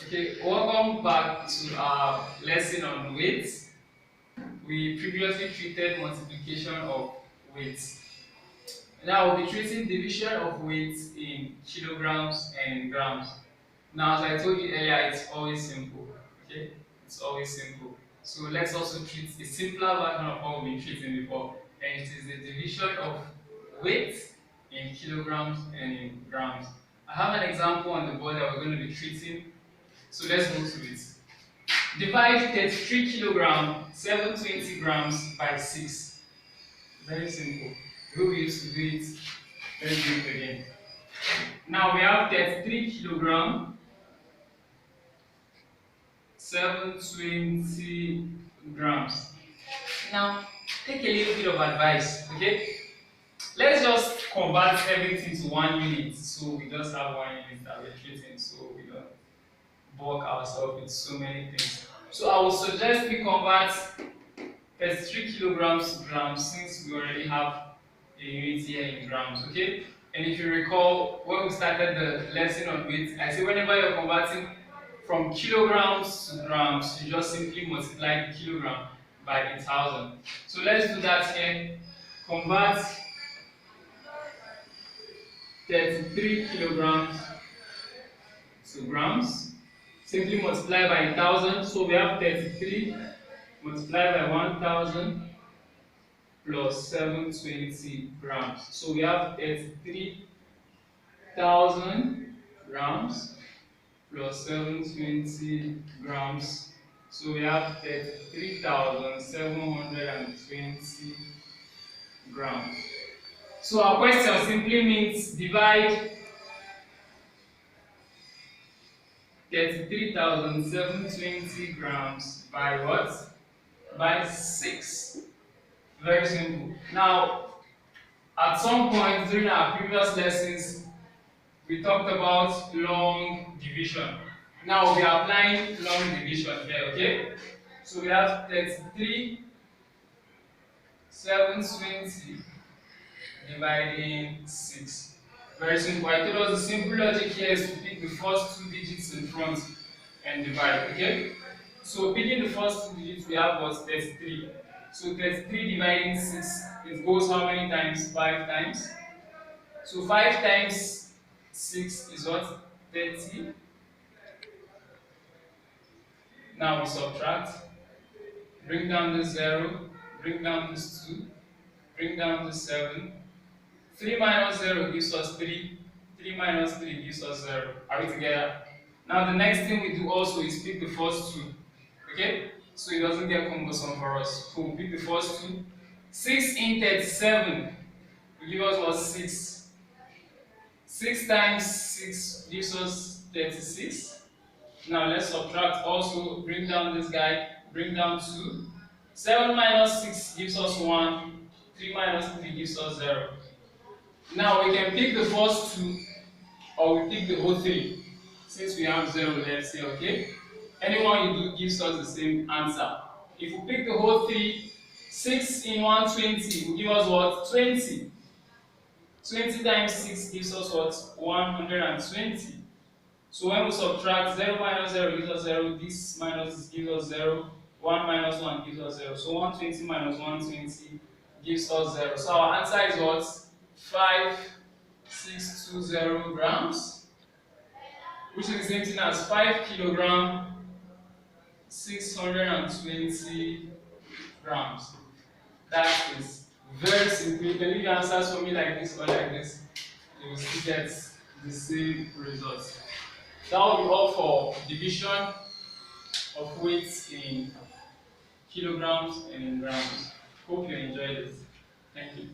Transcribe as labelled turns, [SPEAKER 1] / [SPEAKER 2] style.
[SPEAKER 1] Okay, welcome back to our lesson on weight. We previously treated multiplication of weight. Now we'll be treating division of weight in kilograms and grams. Now, as I told you earlier, it's always simple. Okay, it's always simple. So let's also treat a simpler version of what we've been treating before, and it is the division of weight in kilograms and in grams. I have an example on the board that we're going to be treating. So let's go to it. Divide 33 kilograms, 720 grams by 6. Very simple. The way we used to do it, let's do it again. Now we have 33 kilograms, 720 grams. Now, take a little bit of advice, okay? Let's just convert everything to 1 unit, so we just have 1 unit that we're treating, so we don't bulk ourselves with so many things. So I would suggest we convert 33 kilograms to grams, since we already have a unit here in grams, okay? And if you recall, when we started the lesson on weight, I said whenever you're converting from kilograms to grams, you just simply multiply the kilogram by 1000. So let's do that here. Convert 33 kilograms to grams. Simply multiply by 1000. So we have 33 multiplied by 1000 plus 720 grams. So we have 33,000 grams plus 720 grams. So we have 33,720 grams. So our question simply means divide 33,720 grams by what? By 6. Very simple. Now, at some point during our previous lessons, we talked about long division. Now we are applying long division here, okay? So we have 33,720 dividing 6. Very simple. I told us the simple logic here is to pick the first 2 digits in front and divide, okay? So picking the first 2 digits, we have what? 33. So 33 dividing 6, it goes how many times? 5 times. So 5 times 6 is what? 30. Now we subtract. Bring down the 0, bring down this 2, bring down the 7. 3 minus 0 gives us 3. 3 minus 3 gives us 0. Are we together? Now the next thing we do also is pick the first 2. Okay? So it doesn't get cumbersome for us. So we pick the first 2. 6 in 37 will give us what? 6. 6 times 6 gives us 36. Now let's subtract also. Bring down this guy. Bring down 2. 7 minus 6 gives us 1. 3 minus 3 gives us 0. Now we can pick the first 2 or we pick the whole 3 since we have 0 left here, okay? Anyone you do gives us the same answer. If we pick the whole 3, 6 in 120 will give us what? 20. 20 times 6 gives us what? 120. So when we subtract, 0 minus 0 gives us 0, this minus this gives us 0, 1 minus 1 gives us 0. So 120 minus 120 gives us 0. So our answer is what? 5620 grams, which is the same thing as 5 kilogram 620 grams. That is very simple. You can leave your answers for me like this or like this. You will still get the same results. That will be all for division of weights in kilograms and in grams. Hope you enjoyed it. Thank you.